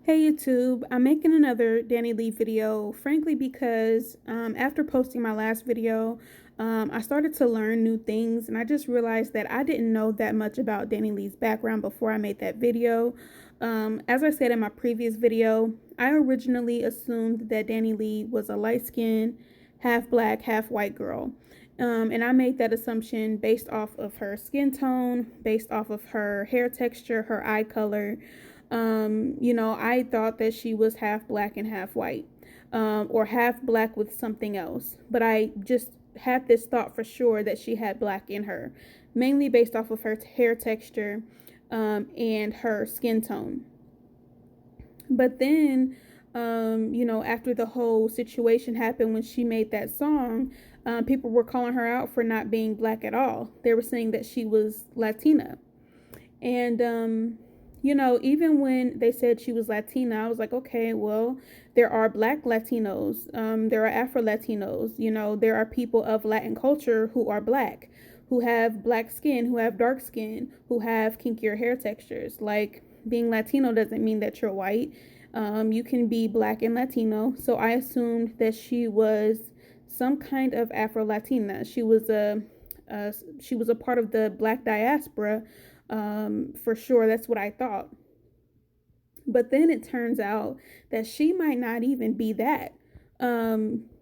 Hey YouTube, I'm making another Danny Lee video, frankly because after posting my last video, I started to learn new things and I just realized that I didn't know that much about Danny Lee's background before I made that video. As I said in my previous video, I originally assumed that Danny Lee was a light-skinned, half black, half white girl. And I made that assumption based off of her skin tone, based off of her hair texture, her eye color. I thought that she was half black and half white, or half black with something else. But I just had this thought for sure that she had black in her, mainly based off of her hair texture, and her skin tone. But then, after the whole situation happened when she made that song, people were calling her out for not being black at all. They were saying that she was Latina. And, even when they said she was Latina, I was like, okay, well, there are black Latinos, there are Afro Latinos, there are people of Latin culture who are black, who have black skin, who have dark skin, who have kinkier hair textures. Like, being Latino doesn't mean that you're white. You can be black and Latino. So I assumed that she was some kind of Afro Latina. She was a part of the black diaspora. For sure, that's what I thought. But then it turns out that she might not even be that.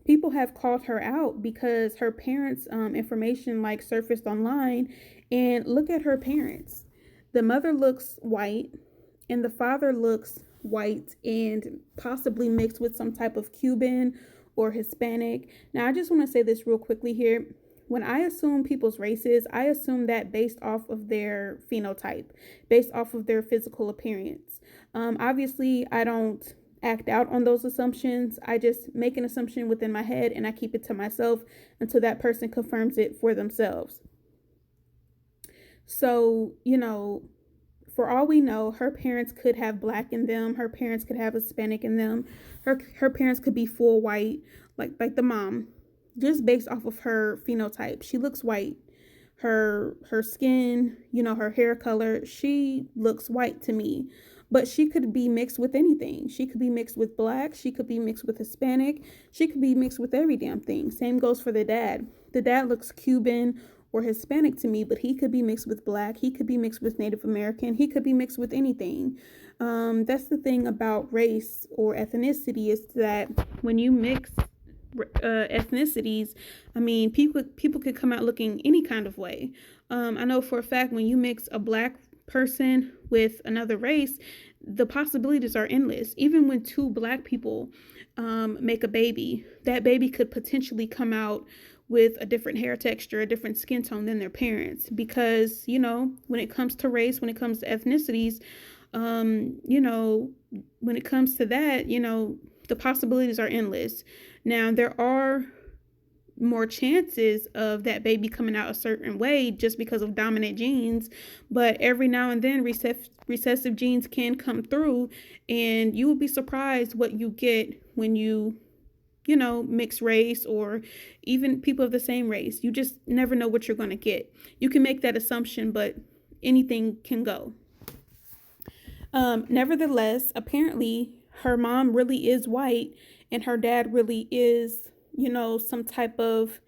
People have called her out because her parents' information surfaced online, and look at her parents. The mother looks white, and the father looks white and possibly mixed with some type of Cuban or Hispanic. Now, I just want to say this real quickly here. When I assume people's races, I assume that based off of their phenotype, based off of their physical appearance. Obviously, I don't act out on those assumptions. I just make an assumption within my head and I keep it to myself until that person confirms it for themselves. So, for all we know, her parents could have black in them. Her parents could have Hispanic in them. Her parents could be full white, like the mom. Just based off of her phenotype, she looks white. Her skin, her hair color, she looks white to me. But she could be mixed with anything. She could be mixed with black. She could be mixed with Hispanic. She could be mixed with every damn thing. Same goes for the dad. The dad looks Cuban or Hispanic to me, but he could be mixed with black. He could be mixed with Native American. He could be mixed with anything. That's the thing about race or ethnicity, is that when you mix ethnicities, people could come out looking any kind of way. I know for a fact when you mix a black person with another race, the possibilities are endless. Even when two black people make a baby, that baby could potentially come out with a different hair texture, a different skin tone than their parents, because when it comes to race, when it comes to ethnicities, when it comes to that, the possibilities are endless. Now, there are more chances of that baby coming out a certain way just because of dominant genes, but every now and then recessive genes can come through, and you will be surprised what you get when you mix race, or even people of the same race. You just never know what you're going to get. You can make that assumption, but anything can go. Nevertheless, apparently her mom really is white and her dad really is, some type of,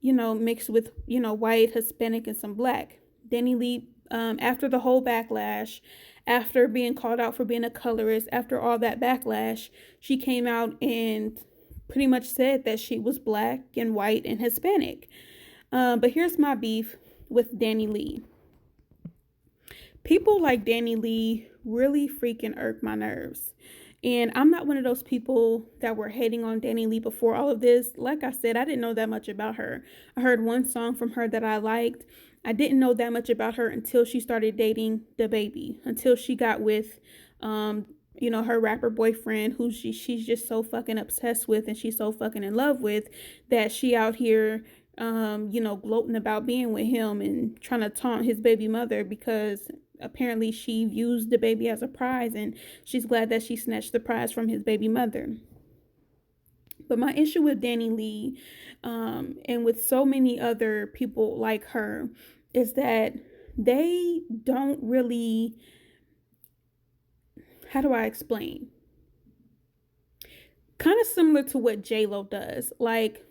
mixed with, white, Hispanic, and some black. Danny Lee, after the whole backlash, after being called out for being a colorist, after all that backlash, she came out and pretty much said that she was black and white and Hispanic. But here's my beef with Danny Lee. People like Danny Lee really freaking irk my nerves. And I'm not one of those people that were hating on Danny Lee before all of this. Like I said, I didn't know that much about her. I heard one song from her that I liked. I didn't know that much about her until she started dating DaBaby, until she got with, her rapper boyfriend, who she's just so fucking obsessed with and she's so fucking in love with, that she out here, gloating about being with him and trying to taunt his baby mother because apparently she views DaBaby as a prize and she's glad that she snatched the prize from his baby mother. But my issue with Danny Lee, and with so many other people like her, is that they don't really, how do I explain? kind of similar to what J-Lo does. Like,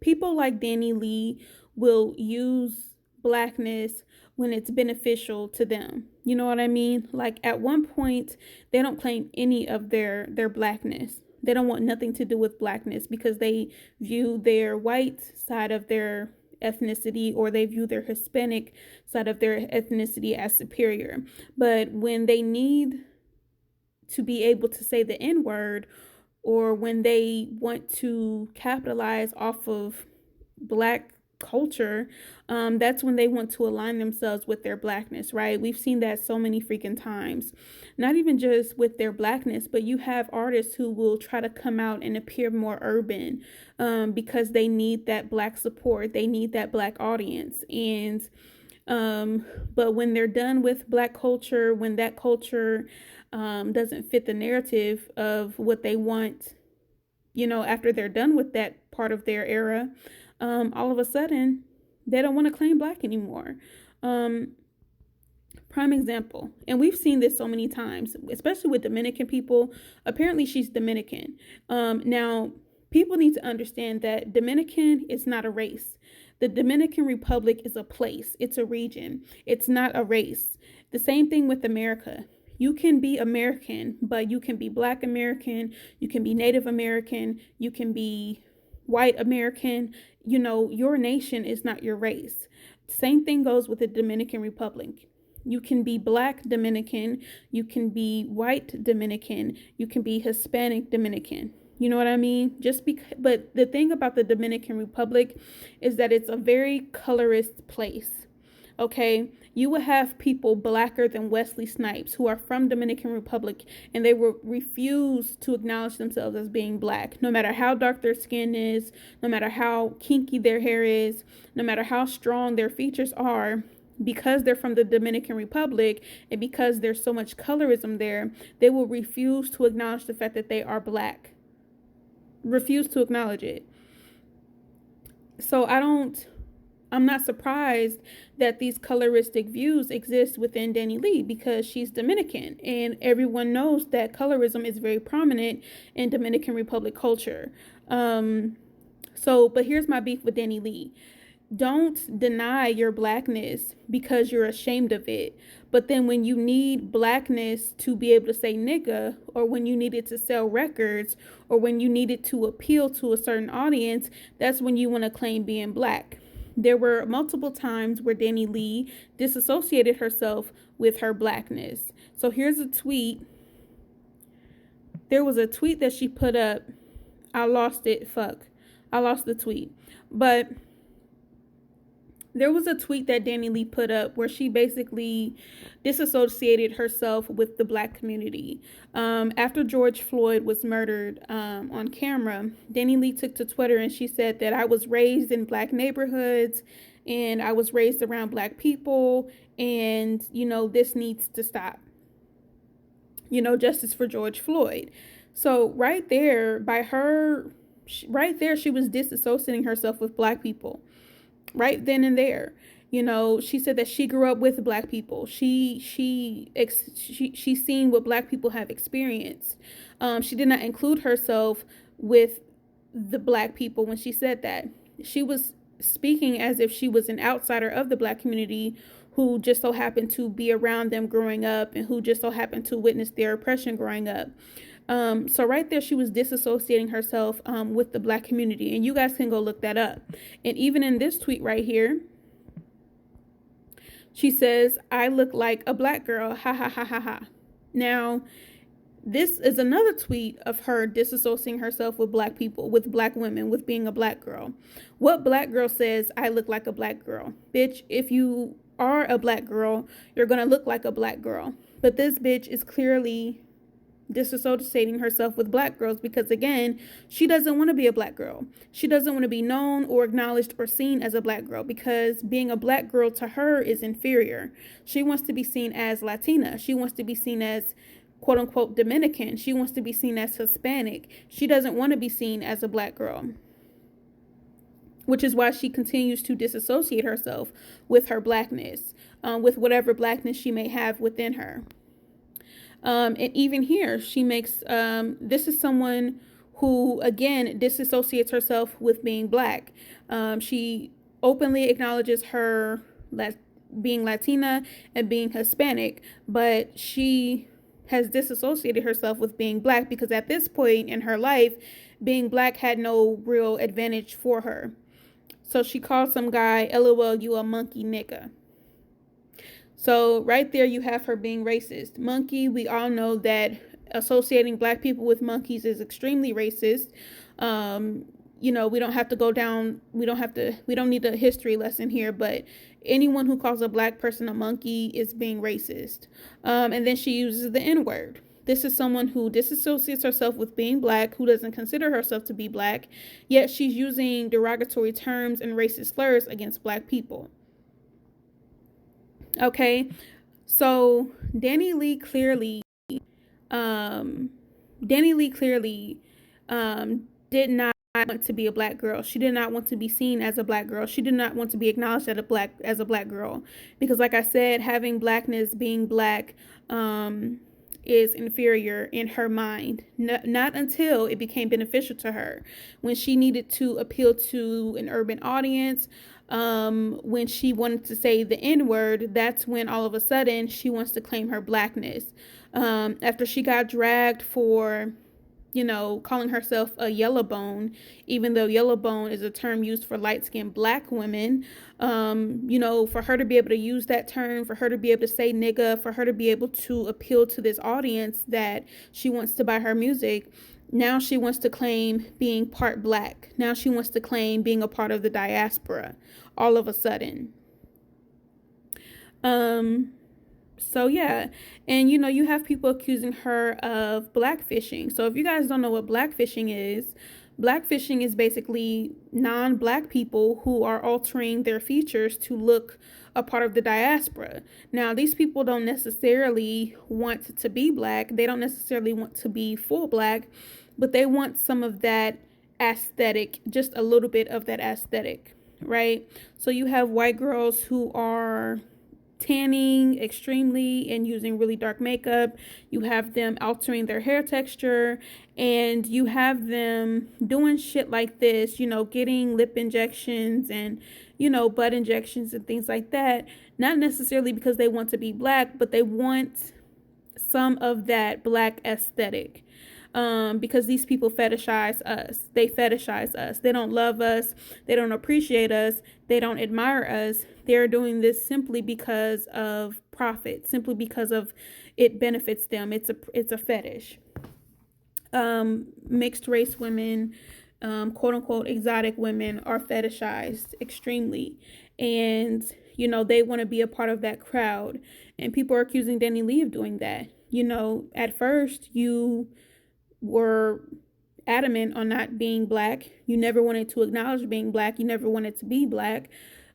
people like Danny Lee will use blackness when it's beneficial to them. You know what I mean? Like, at one point, they don't claim any of their blackness. They don't want nothing to do with blackness because they view their white side of their ethnicity, or they view their Hispanic side of their ethnicity as superior. But when they need to be able to say the N-word, or when they want to capitalize off of black culture, that's when they want to align themselves with their blackness, right? We've seen that so many freaking times. Not even just with their blackness, but you have artists who will try to come out and appear more urban, because they need that black support, they need that black audience. And but when they're done with black culture, when that culture doesn't fit the narrative of what they want, after they're done with that part of their era, all of a sudden they don't want to claim black anymore. Prime example, and we've seen this so many times, especially with Dominican people. Apparently she's Dominican. Now, people need to understand that Dominican is not a race. The Dominican Republic is a place. It's a region. It's not a race. The same thing with America. You can be American, but you can be Black American, you can be Native American, you can be white American. Your nation is not your race. Same thing goes with the Dominican Republic. You can be Black Dominican, you can be white Dominican, you can be Hispanic Dominican. You know what I mean? But the thing about the Dominican Republic is that it's a very colorist place. Okay, you will have people blacker than Wesley Snipes who are from Dominican Republic, and they will refuse to acknowledge themselves as being black, no matter how dark their skin is, no matter how kinky their hair is, no matter how strong their features are. Because they're from the Dominican Republic, and because there's so much colorism there, they will refuse to acknowledge the fact that they are black. Refuse to acknowledge it. So I'm not surprised that these coloristic views exist within Danny Lee, because she's Dominican, and everyone knows that colorism is very prominent in Dominican Republic culture. But here's my beef with Danny Lee. Don't deny your blackness because you're ashamed of it. But then when you need blackness to be able to say nigga, or when you need it to sell records, or when you need it to appeal to a certain audience, that's when you want to claim being black. There were multiple times where Danny Lee disassociated herself with her blackness. So here's a tweet. There was a tweet that she put up. I lost it. I lost the tweet. But there was a tweet that Danny Lee put up where she basically disassociated herself with the black community. After George Floyd was murdered on camera, Danny Lee took to Twitter and she said that I was raised in black neighborhoods and I was raised around black people, and, this needs to stop. Justice for George Floyd. So right there, she was disassociating herself with black people. Right then and there. She said that she grew up with black people. She's seen what black people have experienced. She did not include herself with the black people when she said that. She was speaking as if she was an outsider of the black community who just so happened to be around them growing up, and who just so happened to witness their oppression growing up. So right there, she was disassociating herself with the black community, and you guys can go look that up. And even in this tweet right here, she says, I look like a black girl, ha ha ha ha ha. Now, this is another tweet of her disassociating herself with black people, with black women, with being a black girl. What black girl says, I look like a black girl? Bitch, if you are a black girl, you're gonna look like a black girl. But this bitch is clearly disassociating herself with black girls because, again, she doesn't want to be a black girl. She doesn't want to be known or acknowledged or seen as a black girl, because being a black girl to her is inferior. She wants to be seen as Latina. She wants to be seen as quote unquote Dominican. She wants to be seen as Hispanic. She doesn't want to be seen as a black girl, which is why she continues to disassociate herself with her blackness, with whatever blackness she may have within her. And even here, she makes, this is someone who, again, disassociates herself with being black. She openly acknowledges her being Latina and being Hispanic, but she has disassociated herself with being black because at this point in her life, being black had no real advantage for her. So she called some guy, LOL, you a monkey nigga. So right there you have her being racist. Monkey, we all know that associating black people with monkeys is extremely racist. We don't have to go down, we don't need a history lesson here, but anyone who calls a black person a monkey is being racist. And then she uses the N-word. This is someone who disassociates herself with being black, who doesn't consider herself to be black, yet she's using derogatory terms and racist slurs against black people. Okay, so Danileigh clearly did not want to be a black girl. She did not want to be seen as a black girl. She did not want to be acknowledged as a black girl, because, like I said, having blackness, being black, is inferior in her mind. Not until it became beneficial to her, when she needed to appeal to an urban audience. When she wanted to say the N-word, that's when all of a sudden she wants to claim her blackness. After she got dragged for, calling herself a Yellowbone, even though Yellowbone is a term used for light-skinned black women, for her to be able to use that term, for her to be able to say nigga, for her to be able to appeal to this audience that she wants to buy her music, now she wants to claim being part black. Now she wants to claim being a part of the diaspora all of a sudden. So yeah, and you have people accusing her of blackfishing. So if you guys don't know what blackfishing is basically non-black people who are altering their features to look a part of the diaspora. Now, these people don't necessarily want to be black. They don't necessarily want to be full black, but they want some of that aesthetic, just a little bit of that aesthetic, right? So you have white girls who are tanning extremely and using really dark makeup. You have them altering their hair texture, and you have them doing shit like this, getting lip injections and, butt injections and things like that. Not necessarily because they want to be black, but they want some of that black aesthetic. Because these people fetishize us. They fetishize us. They don't love us. They don't appreciate us. They don't admire us. They're doing this simply because of profit, simply because of it benefits them. It's a fetish. Mixed race women, quote unquote exotic women, are fetishized extremely, and they want to be a part of that crowd. And people are accusing Danileigh of doing that. At first you were adamant on not being black. You never wanted to acknowledge being black. You never wanted to be black.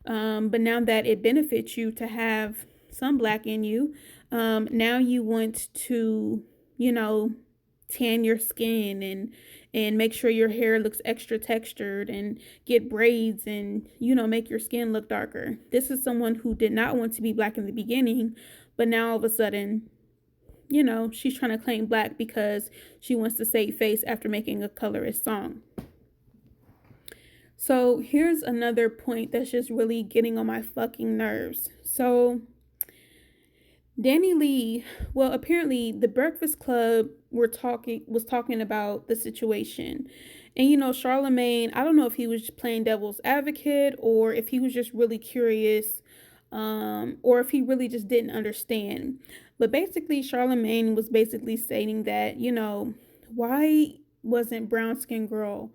But now that it benefits you to have some black in you, now you want to, tan your skin and make sure your hair looks extra textured and get braids and, make your skin look darker. This is someone who did not want to be black in the beginning, but now all of a sudden, she's trying to claim black because she wants to save face after making a colorist song. So here's another point that's just really getting on my fucking nerves. So Danileigh, well, apparently the Breakfast Club was talking about the situation. And, Charlemagne, I don't know if he was playing devil's advocate or if he was just really curious, or if he really just didn't understand. But basically, Charlemagne was basically stating that, why wasn't Brownskin Girl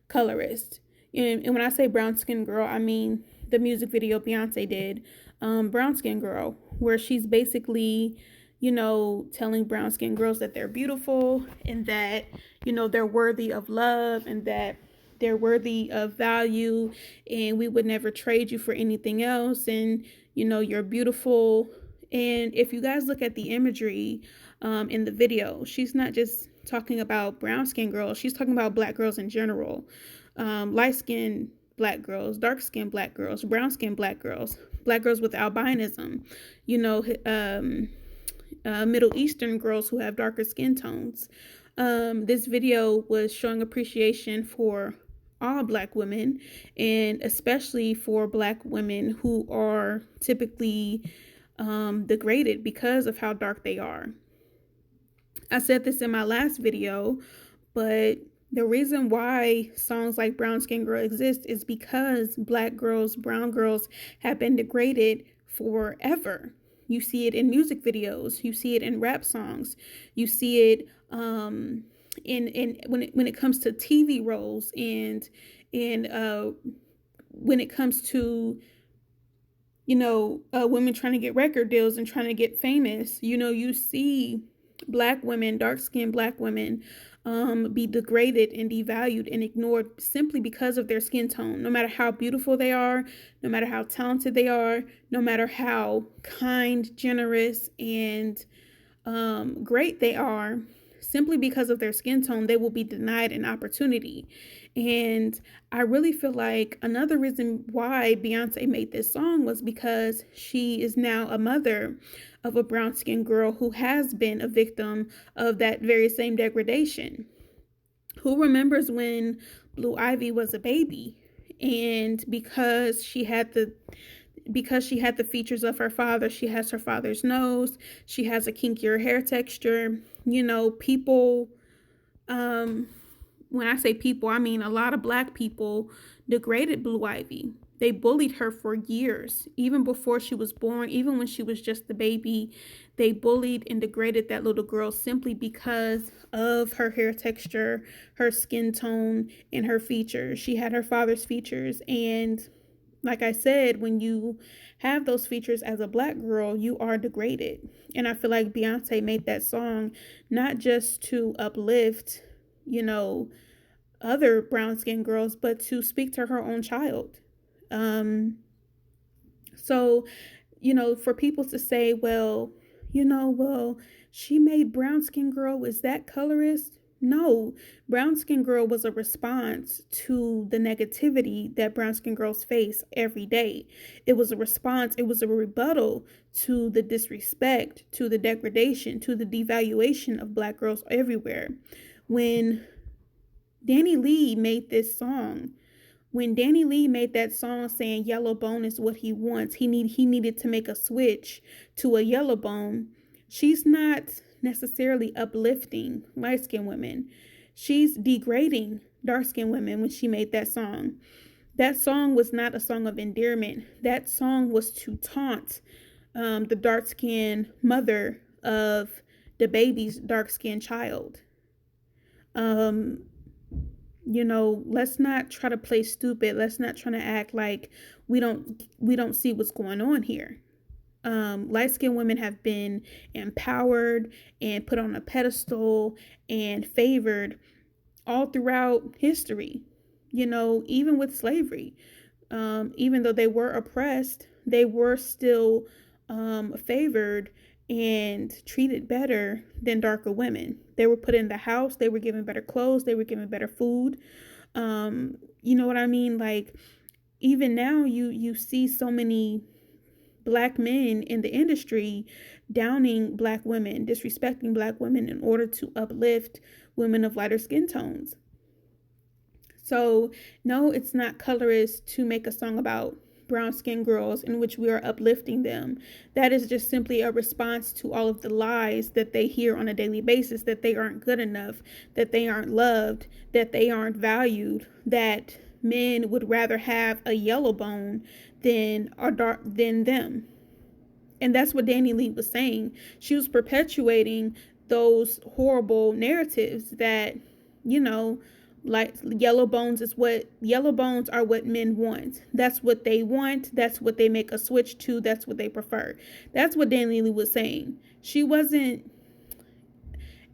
colorist? And when I say Brownskin Girl, I mean the music video Beyonce did, Brownskin Girl, where she's basically, telling brown skin girls that they're beautiful and that, they're worthy of love and that they're worthy of value and we would never trade you for anything else. And, you're beautiful. And if you guys look at the imagery in the video, she's not just talking about brown skin girls. She's talking about black girls in general. Light skinned black girls, dark skinned black girls, brown skinned black girls with albinism, Middle Eastern girls who have darker skin tones. This video was showing appreciation for all Black women, and especially for Black women who are typically degraded because of how dark they are. I said this in my last video, but the reason why songs like Brown Skin Girl exist is because Black girls, brown girls have been degraded forever. You see it in music videos, you see it in rap songs, you see it in when it comes to TV roles, and when it comes to women trying to get record deals and trying to get famous. You see Black women, dark-skinned Black women, be degraded and devalued and ignored simply because of their skin tone. No matter how beautiful they are, no matter how talented they are, no matter how kind, generous, and great they are, simply because of their skin tone, they will be denied an opportunity. And I really feel like another reason why Beyonce made this song was because she is now a mother of a brown-skinned girl who has been a victim of that very same degradation. Who remembers when Blue Ivy was a baby, and because she had the features of her father, she has her father's nose, she has a kinkier hair texture. People, when I say people, I mean a lot of Black people degraded Blue Ivy. They bullied her for years, even before she was born, even when she was just a baby. They bullied and degraded that little girl simply because of her hair texture, her skin tone, and her features. She had her father's features, and like I said, when you have those features as a Black girl, you are degraded. And I feel like Beyonce made that song not just to uplift, other brown-skinned girls, but to speak to her own child. So, for people to say, well, she made Brown Skin Girl, is that colorist? No, Brown Skin Girl was a response to the negativity that brown skin girls face every day. It was a response, it was a rebuttal to the disrespect, to the degradation, to the devaluation of Black girls everywhere. When Danny Lee made this song, when Danny Lee made that song saying Yellowbone is what he wants, he needed to make a switch to a Yellowbone. She's not necessarily uplifting light-skinned women. She's degrading dark-skinned women when she made that song. That song was not a song of endearment. That song was to taunt the dark-skinned mother of the baby's dark-skinned child. Let's not try to play stupid. Let's not try to act like we don't see what's going on here. Light-skinned women have been empowered and put on a pedestal and favored all throughout history. Even with slavery, even though they were oppressed, they were still favored and treated better than darker women. They were put in the house, they were given better clothes, they were given better food. You know what I mean? Like, even now you see so many Black men in the industry downing Black women, disrespecting Black women in order to uplift women of lighter skin tones. So no, it's not colorist to make a song about brown skinned girls in which we are uplifting them. That is just simply a response to all of the lies that they hear on a daily basis, that they aren't good enough, that they aren't loved, that they aren't valued, that men would rather have a Yellowbone than them. And that's what Danny Lee was saying. She was perpetuating those horrible narratives that, like Yellowbones are what men want. That's what they want. That's what they make a switch to. That's what they prefer. That's what Danny Lee was saying. She wasn't,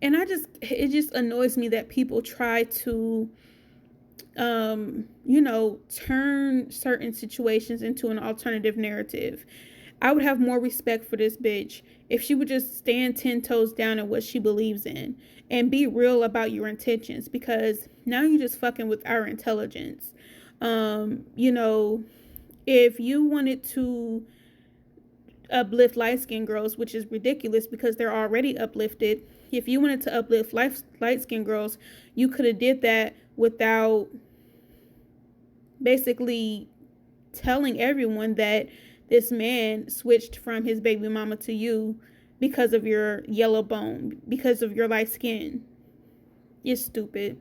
and it just annoys me that people try to, turn certain situations into an alternative narrative. I would have more respect for this bitch if she would just stand 10 toes down in what she believes in and be real about your intentions, because now you're just fucking with our intelligence. If you wanted to uplift light-skinned girls, which is ridiculous because they're already uplifted. If you wanted to uplift light-skinned girls, you could have did that without basically telling everyone that this man switched from his baby mama to you because of your yellow bone, because of your light skin. It's stupid.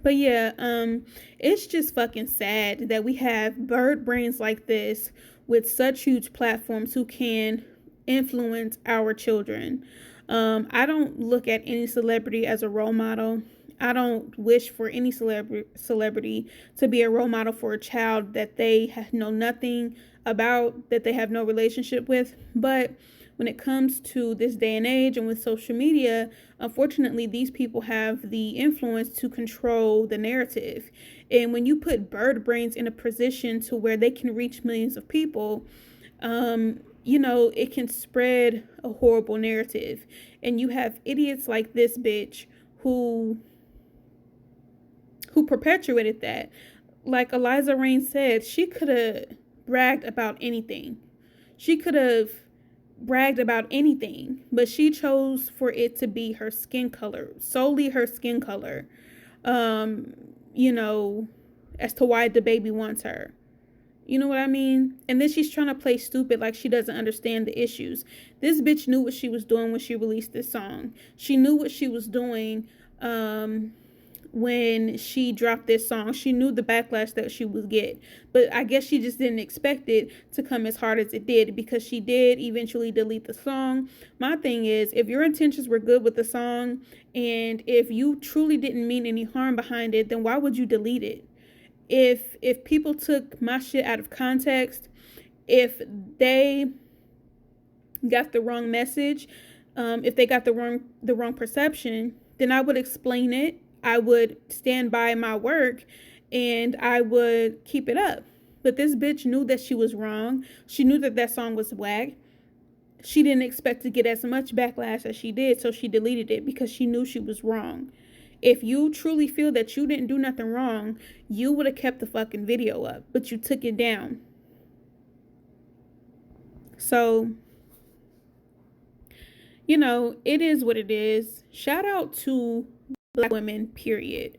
But yeah, it's just fucking sad that we have bird brains like this with such huge platforms who can influence our children. I don't look at any celebrity as a role model. I don't wish for any celebrity to be a role model for a child that they know nothing about, that they have no relationship with. But when it comes to this day and age and with social media, unfortunately, these people have the influence to control the narrative. And when you put bird brains in a position to where they can reach millions of people, it can spread a horrible narrative. And you have idiots like this bitch who perpetuated that. Like Eliza Reign said, she could have bragged about anything. She could have bragged about anything, but she chose for it to be her skin color, solely her skin color, as to why the baby wants her. You know what I mean? And then she's trying to play stupid like she doesn't understand the issues. This bitch knew what she was doing when she released this song. She knew what she was doing when she dropped this song. She knew the backlash that she would get, but I guess she just didn't expect it to come as hard as it did, because she did eventually delete the song. My thing is, if your intentions were good with the song and if you truly didn't mean any harm behind it, then why would you delete it? If people took my shit out of context, if they got the wrong message, if they got the wrong perception, then I would explain it. I would stand by my work and I would keep it up. But this bitch knew that she was wrong. She knew that song was whack. She didn't expect to get as much backlash as she did, so she deleted it because she knew she was wrong. If you truly feel that you didn't do nothing wrong, you would have kept the fucking video up, but you took it down. So, it is what it is. Shout out to Black women, period.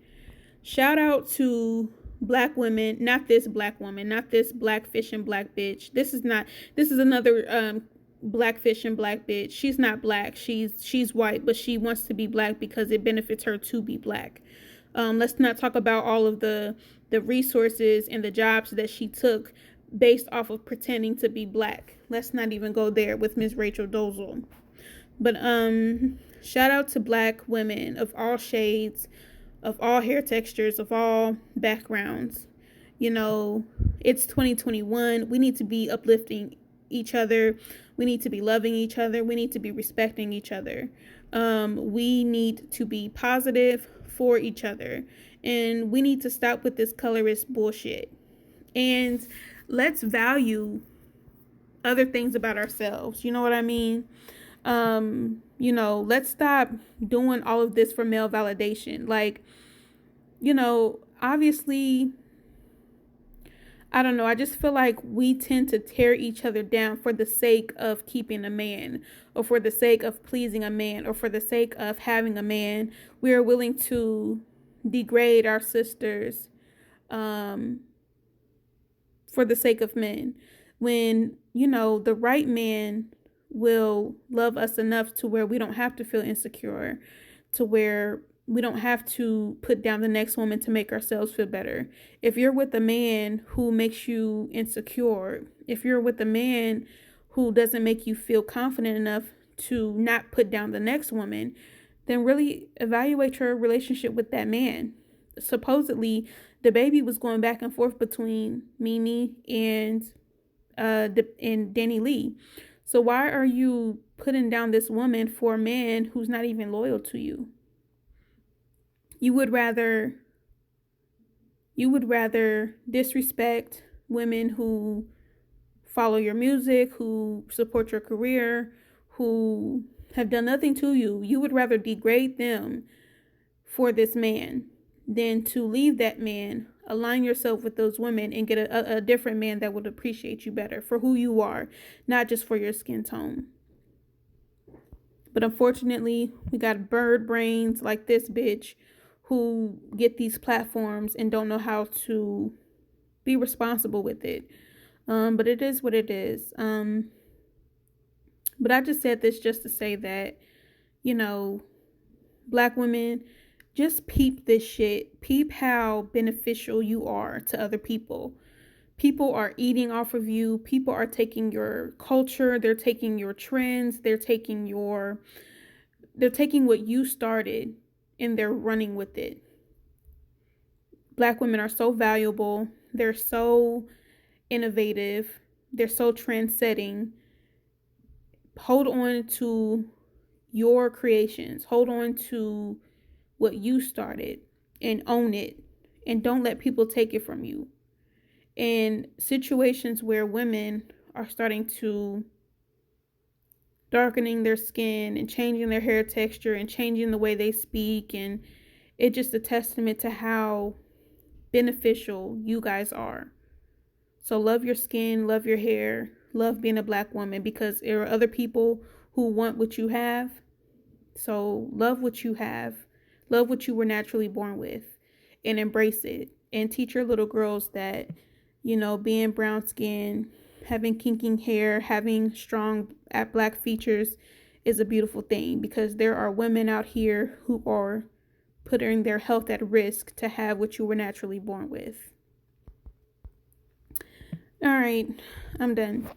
Shout out to Black women, not this Black woman, not this blackfishing Black bitch. This is another blackfishing Black bitch. She's not Black. She's white, but she wants to be Black because it benefits her to be Black. Let's not talk about all of the resources and the jobs that she took based off of pretending to be Black. Let's not even go there with Ms. Rachel Dolezal. But shout out to Black women of all shades, of all hair textures, of all backgrounds. It's 2021. We need to be uplifting each other. We need to be loving each other. We need to be respecting each other. We need to be positive for each other. And we need to stop with this colorist bullshit. And let's value other things about ourselves. You know what I mean? Let's stop doing all of this for male validation. Like, obviously, I don't know. I just feel like we tend to tear each other down for the sake of keeping a man, or for the sake of pleasing a man, or for the sake of having a man. We are willing to degrade our sisters, for the sake of men. When, the right man will love us enough to where we don't have to feel insecure, to where we don't have to put down the next woman to make ourselves feel better. If you're with a man who makes you insecure, if you're with a man who doesn't make you feel confident enough to not put down the next woman, then really evaluate your relationship with that man. Supposedly, the baby was going back and forth between Mimi and Danny Lee. So why are you putting down this woman for a man who's not even loyal to you? You would rather disrespect women who follow your music, who support your career, who have done nothing to you. You would rather degrade them for this man. than to leave that man, align yourself with those women, and get a different man that would appreciate you better for who you are, not just for your skin tone. But unfortunately, we got bird brains like this bitch who get these platforms and don't know how to be responsible with it. But it is what it is. But I just said this just to say that, Black women, just peep this shit. Peep how beneficial you are to other people. People are eating off of you. People are taking your culture. They're taking your trends. They're taking what you started and they're running with it. Black women are so valuable. They're so innovative. They're so trendsetting. Hold on to your creations. Hold on to what you started and own it. And don't let people take it from you. In situations where women are starting to darkening their skin and changing their hair texture and changing the way they speak, and it's just a testament to how beneficial you guys are. So love your skin, love your hair, love being a Black woman, because there are other people who want what you have. So love what you have. Love what you were naturally born with and embrace it. And teach your little girls that, being brown skin, having kinking hair, having strong Black features is a beautiful thing, because there are women out here who are putting their health at risk to have what you were naturally born with. All right, I'm done.